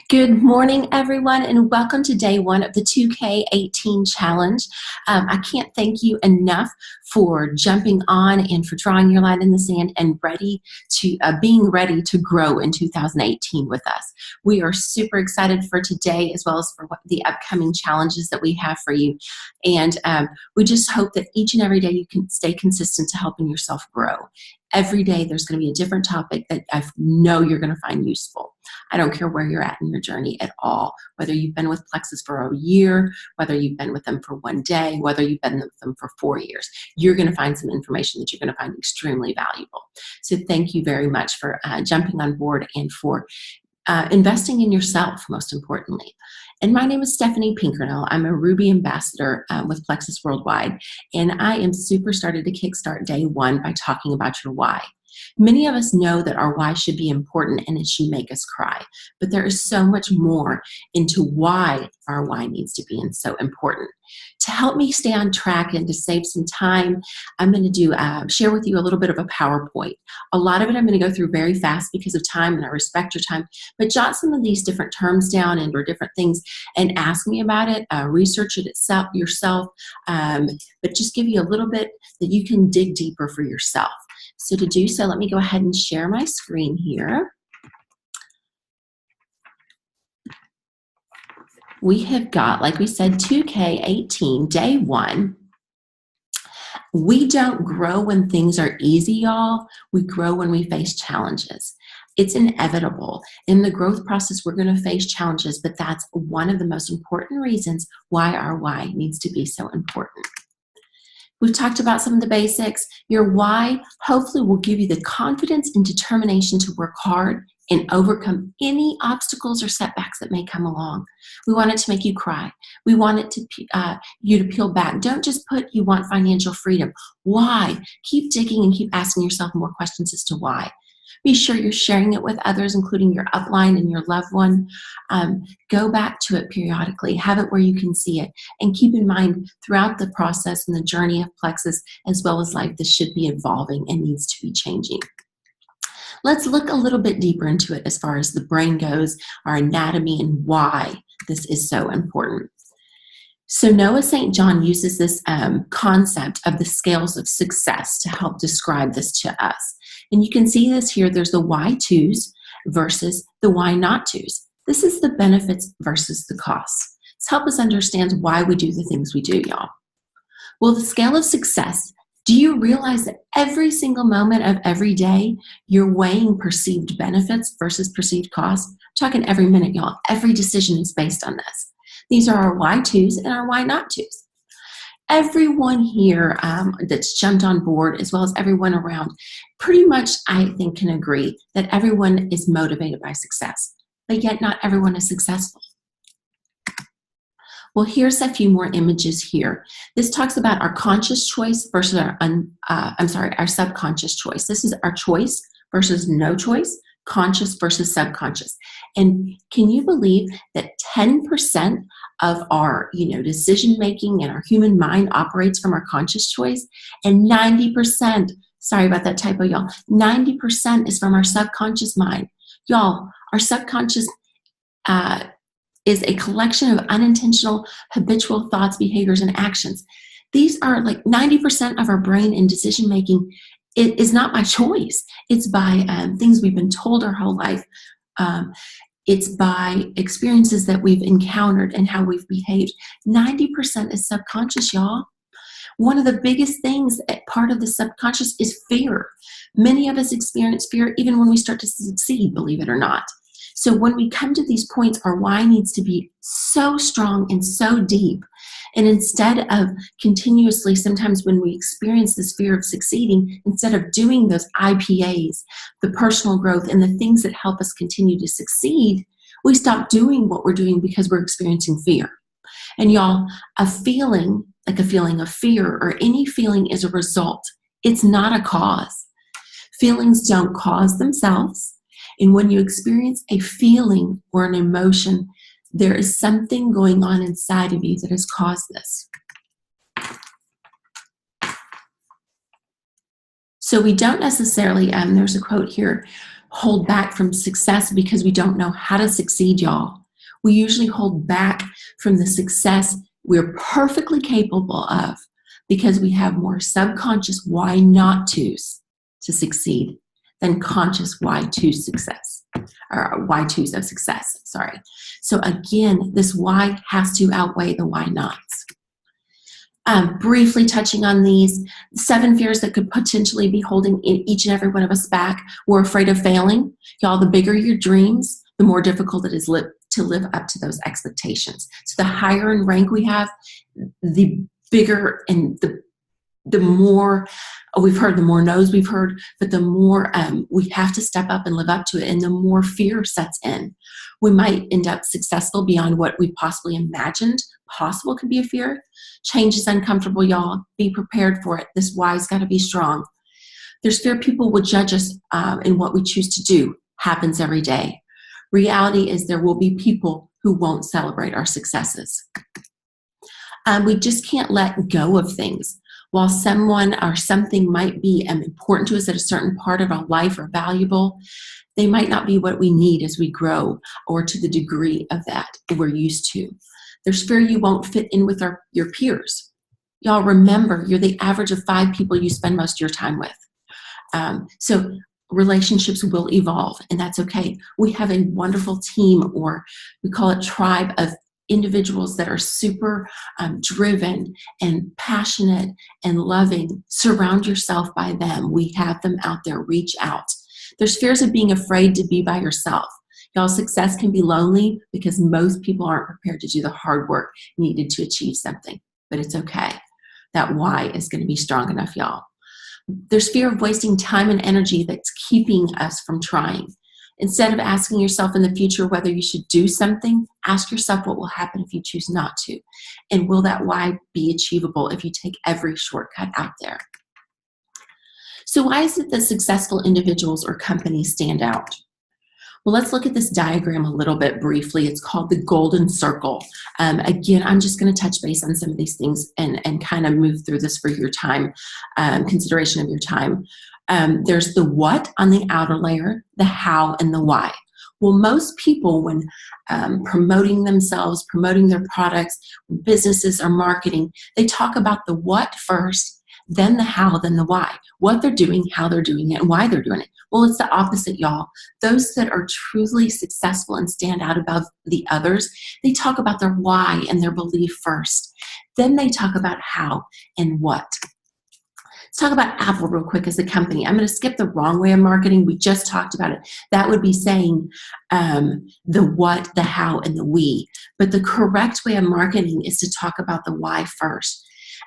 Good morning, everyone, and welcome to day one of the 2K18 challenge. I can't thank you enough for jumping on and for drawing your line in the sand and being ready to grow in 2018 with us. We are super excited for today as well as for the upcoming challenges that we have for you. And we just hope that each and every day you can stay consistent to helping yourself grow. Every day there's going to be a different topic that I know you're going to find useful. I don't care where you're at in your journey at all, whether you've been with Plexus for a year, whether you've been with them for one day, whether you've been with them for 4 years, you're going to find some information that you're going to find extremely valuable. So thank you very much for jumping on board and for investing in yourself, most importantly. And my name is Stephanie Pinkernell. I'm a Ruby ambassador with Plexus Worldwide, and I am super started to kickstart day one by talking about your why. Many of us know that our why should be important and it should make us cry, but there is so much more into why our why needs to be and so important. To help me stay on track and to save some time, I'm going to share with you a little bit of a PowerPoint. A lot of it I'm going to go through very fast because of time, and I respect your time, but jot some of these different terms down and or different things and ask me about it, research it yourself, but just give you a little bit that you can dig deeper for yourself. So to do so, let me go ahead and share my screen here. We have got, like we said, 2K18, day one. We don't grow when things are easy, y'all. We grow when we face challenges. It's inevitable. In the growth process, we're going to face challenges, but that's one of the most important reasons why our why needs to be so important. We've talked about some of the basics. Your why hopefully will give you the confidence and determination to work hard and overcome any obstacles or setbacks that may come along. We want it to make you cry. We want it to you to peel back. Don't just put you want financial freedom. Why? Keep digging and keep asking yourself more questions as to why. Be sure you're sharing it with others, including your upline and your loved one. Go back to it periodically. Have it where you can see it. And keep in mind throughout the process and the journey of Plexus, as well as life, this should be evolving and needs to be changing. Let's look a little bit deeper into it as far as the brain goes, our anatomy, and why this is so important. So Noah St. John uses this concept of the scales of success to help describe this to us. And you can see this here. There's the why to's versus the why not to's. This is the benefits versus the costs. It's help us understand why we do the things we do, y'all. Well, the scale of success, do you realize that every single moment of every day, you're weighing perceived benefits versus perceived costs? I'm talking every minute, y'all. Every decision is based on this. These are our why to's and our why not to's. Everyone here that's jumped on board, as well as everyone around, pretty much, I think, can agree that everyone is motivated by success, but yet not everyone is successful. Well, here's a few more images here. This talks about our conscious choice versus our subconscious choice. This is our choice versus no choice, conscious versus subconscious. And can you believe that 10% of our decision making and our human mind operates from our conscious choice, and 90%, sorry about that typo, y'all, 90% is from our subconscious mind. Y'all, our subconscious is a collection of unintentional habitual thoughts, behaviors, and actions. These are like 90% of our brain and decision making. It is not by choice. It's by things we've been told our whole life. It's by experiences that we've encountered and how we've behaved. 90% is subconscious, y'all. One of the biggest things, part of the subconscious, is fear. Many of us experience fear even when we start to succeed, believe it or not. So when we come to these points, our why needs to be so strong and so deep. And instead of continuously, sometimes when we experience this fear of succeeding, instead of doing those IPAs, the personal growth and the things that help us continue to succeed, we stop doing what we're doing because we're experiencing fear. And y'all, a feeling, like a feeling of fear or any feeling, is a result. It's not a cause. Feelings don't cause themselves. And when you experience a feeling or an emotion, there is something going on inside of you that has caused this. So we don't necessarily, there's a quote here, hold back from success because we don't know how to succeed, y'all. We usually hold back from the success we're perfectly capable of because we have more subconscious why not to's to succeed than conscious why to success, or why to's of success, sorry. So again, this why has to outweigh the why nots. Briefly touching on these 7 fears that could potentially be holding each and every one of us back. We're afraid of failing. Y'all, the bigger your dreams, the more difficult it is to live up to those expectations. So the higher in rank we have, the bigger and the more we've heard, the more no's we've heard, but the more we have to step up and live up to it, and the more fear sets in. We might end up successful beyond what we possibly imagined possible could be a fear. Change is uncomfortable, y'all. Be prepared for it. This why's got to be strong. There's fear people will judge us in what we choose to do. Happens every day. Reality is there will be people who won't celebrate our successes. We just can't let go of things. While someone or something might be important to us at a certain part of our life or valuable, they might not be what we need as we grow or to the degree of that we're used to. There's fear you won't fit in with your peers. Y'all remember, you're the average of 5 people you spend most of your time with. So relationships will evolve, and that's okay. We have a wonderful team, or we call it tribe, of individuals that are super driven and passionate and loving. Surround yourself by them. We have them out there. Reach out. There's fears of being afraid to be by yourself. Y'all, success can be lonely because most people aren't prepared to do the hard work needed to achieve something, but it's okay. That why is going to be strong enough, y'all. There's fear of wasting time and energy that's keeping us from trying. Instead of asking yourself in the future whether you should do something, ask yourself what will happen if you choose not to. And will that why be achievable if you take every shortcut out there? So why is it that successful individuals or companies stand out? Well, let's look at this diagram a little bit briefly. It's called the golden circle. Again, I'm just going to touch base on some of these things and kind of move through this for your time, consideration of your time. There's the what on the outer layer, the how, and the why. Well, most people, when promoting themselves, promoting their products, businesses or marketing, they talk about the what first, then the how, then the why. What they're doing, how they're doing it, and why they're doing it. Well, it's the opposite, y'all. Those that are truly successful and stand out above the others, they talk about their why and their belief first. Then they talk about how and what. Let's talk about Apple real quick as a company. I'm going to skip the wrong way of marketing. We just talked about it. That would be saying the what, the how, and the we. But the correct way of marketing is to talk about the why first.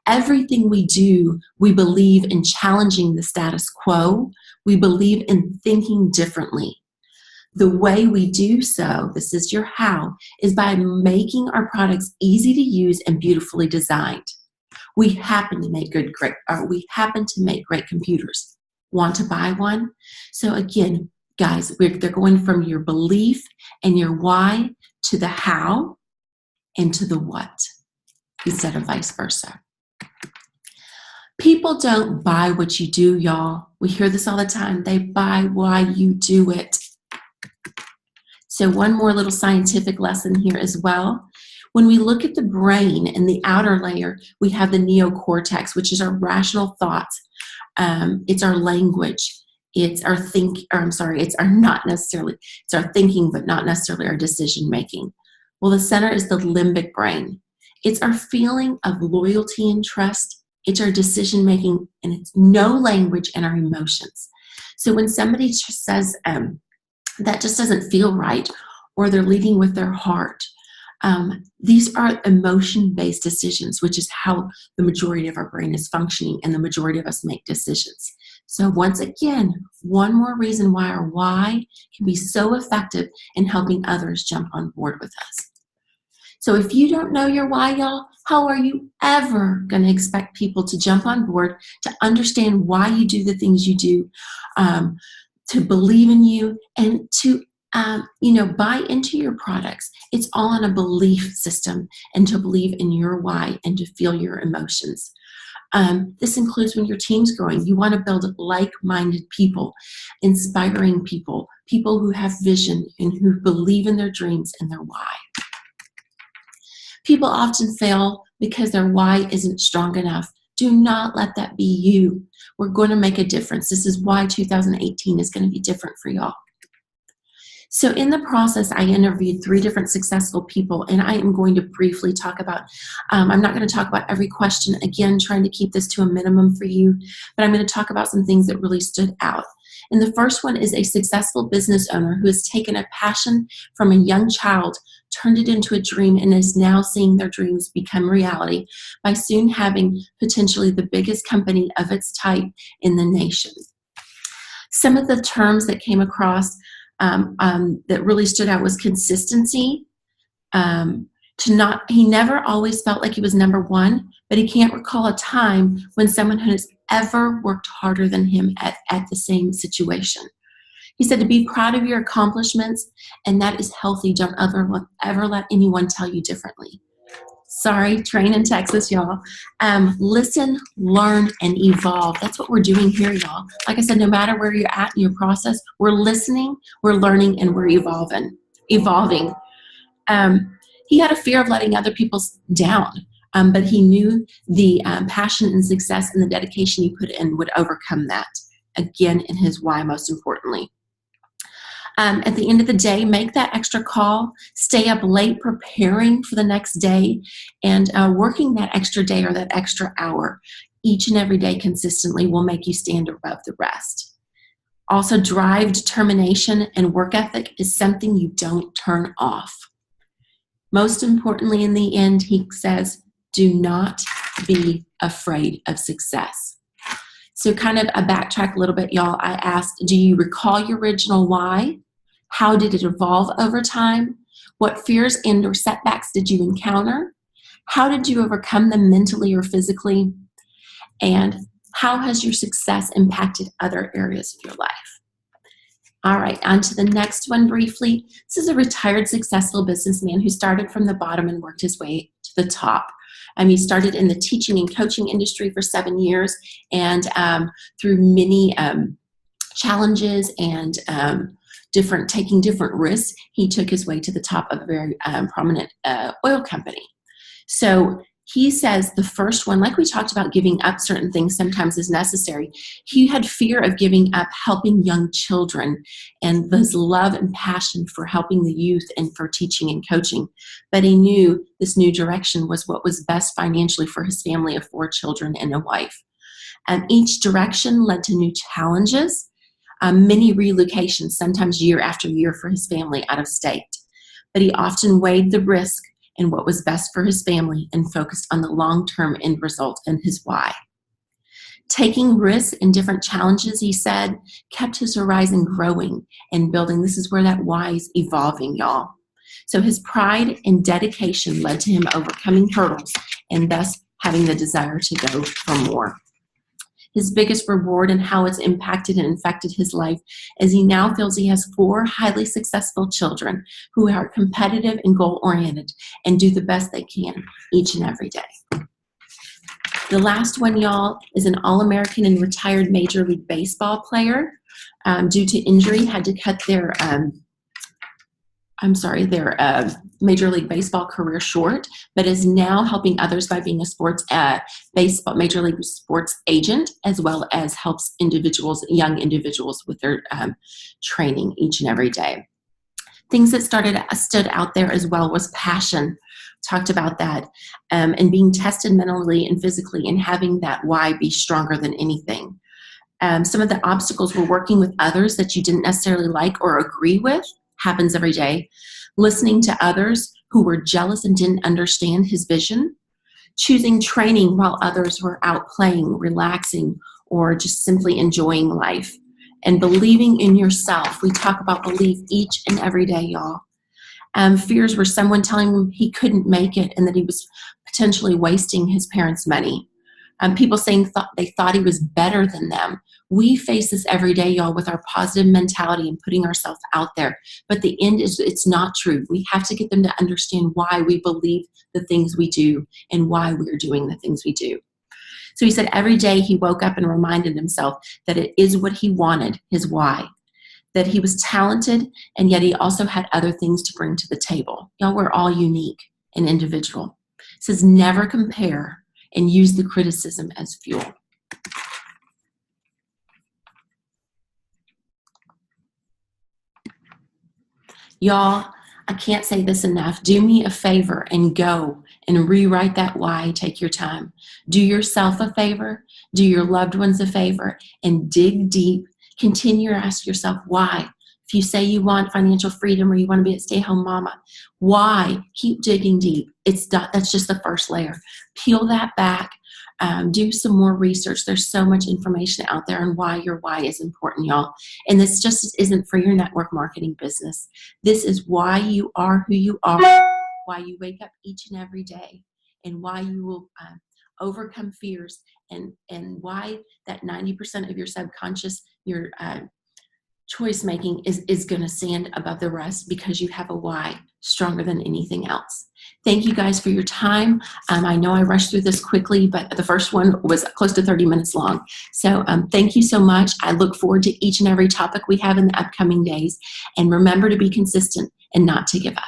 Everything we do, we believe in challenging the status quo. We believe in thinking differently. The way we do so, this is your how, is by making our products easy to use and beautifully designed. We happen to make great computers. Want to buy one? So again, guys, they're going from your belief and your why to the how and to the what, instead of vice versa. People don't buy what you do, y'all. We hear this all the time. They buy why you do it. So one more little scientific lesson here as well. When we look at the brain in the outer layer, we have the neocortex, which is our rational thoughts. It's our language. It's our it's our thinking, but not necessarily our decision making. Well, the center is the limbic brain. It's our feeling of loyalty and trust. It's our decision making, and it's no language and our emotions. So when somebody just says that just doesn't feel right, or they're leading with their heart, these are emotion-based decisions, which is how the majority of our brain is functioning, and the majority of us make decisions. So once again, one more reason why our why can be so effective in helping others jump on board with us. So if you don't know your why, y'all, how are you ever going to expect people to jump on board, to understand why you do the things you do, to believe in you, and to buy into your products? It's all on a belief system, and to believe in your why and to feel your emotions. This includes when your team's growing. You want to build like-minded people, inspiring people, people who have vision and who believe in their dreams and their why. People often fail because their why isn't strong enough. Do not let that be you. We're going to make a difference. This is why 2018 is going to be different for y'all. So in the process, I interviewed 3 different successful people, and I am going to briefly talk about, I'm not going to talk about every question, again, trying to keep this to a minimum for you, but I'm going to talk about some things that really stood out. And the first one is a successful business owner who has taken a passion from a young child, turned it into a dream, and is now seeing their dreams become reality by soon having potentially the biggest company of its type in the nation. Some of the terms that came across that really stood out was consistency. He never always felt like he was number one, but he can't recall a time when someone has ever worked harder than him at the same situation. He said to be proud of your accomplishments, and that is healthy. Don't ever let anyone tell you differently. Sorry, train in Texas, y'all. Listen, learn, and evolve. That's what we're doing here, y'all. Like I said, no matter where you're at in your process, we're listening, we're learning, and we're evolving. He had a fear of letting other people down, but he knew the passion and success and the dedication he put in would overcome that. Again, in his why, most importantly. At the end of the day, make that extra call, stay up late preparing for the next day, and working that extra day or that extra hour each and every day consistently will make you stand above the rest. Also, drive, determination, and work ethic is something you don't turn off. Most importantly, in the end, he says, do not be afraid of success. So kind of a backtrack a little bit, y'all. I asked, do you recall your original why? How did it evolve over time? What fears and or setbacks did you encounter? How did you overcome them mentally or physically? And how has your success impacted other areas of your life? All right, on to the next one briefly. This is a retired successful businessman who started from the bottom and worked his way to the top. He started in the teaching and coaching industry for 7 years, and through many challenges and taking different risks, he took his way to the top of a very prominent oil company. So he says the first one, like we talked about, giving up certain things sometimes is necessary. He had fear of giving up helping young children and his love and passion for helping the youth and for teaching and coaching. But he knew this new direction was what was best financially for his family of 4 children and a wife. Each direction led to new challenges, many relocations, sometimes year after year for his family out of state. But he often weighed the risk and what was best for his family and focused on the long-term end result and his why. Taking risks and different challenges, he said, kept his horizon growing and building. This is where that why is evolving, y'all. So his pride and dedication led to him overcoming hurdles and thus having the desire to go for more. His biggest reward and how it's impacted and infected his life is he now feels he has 4 highly successful children who are competitive and goal-oriented and do the best they can each and every day. The last one, y'all, is an All-American and retired Major League Baseball player. Due to injury, had to cut their Major League Baseball career short, but is now helping others by being a Major League sports agent, as well as helps young individuals with their training each and every day. Things that stood out there as well was passion. Talked about that, and being tested mentally and physically and having that why be stronger than anything. Some of the obstacles were working with others that you didn't necessarily like or agree with. Happens every day. Listening to others who were jealous and didn't understand his vision. Choosing training while others were out playing, relaxing, or just simply enjoying life. And believing in yourself. We talk about belief each and every day, y'all. Fears were someone telling him he couldn't make it and that he was potentially wasting his parents' money. People saying they thought he was better than them. We face this every day, y'all, with our positive mentality and putting ourselves out there. But the end is, it's not true. We have to get them to understand why we believe the things we do and why we're doing the things we do. So he said every day he woke up and reminded himself that it is what he wanted, his why. that he was talented, and yet he also had other things to bring to the table. Y'all, we're all unique and individual. It says never compare and use the criticism as fuel. Y'all, I can't say this enough. Do me a favor and go and rewrite that why. Take your time. Do yourself a favor. Do your loved ones a favor and dig deep. Continue to ask yourself why. If you say you want financial freedom or you want to be a stay-at-home mama, why? Keep digging deep. That's just the first layer. Peel that back. Do some more research. There's so much information out there on why your why is important, y'all. And this just isn't for your network marketing business. This is why you are who you are, why you wake up each and every day, and why you will overcome fears, and why that 90% of your subconscious, your choice making is going to stand above the rest, because you have a why stronger than anything else. Thank you guys for your time. I know I rushed through this quickly, but the first one was close to 30 minutes long. So thank you so much. I look forward to each and every topic we have in the upcoming days. And remember to be consistent and not to give up.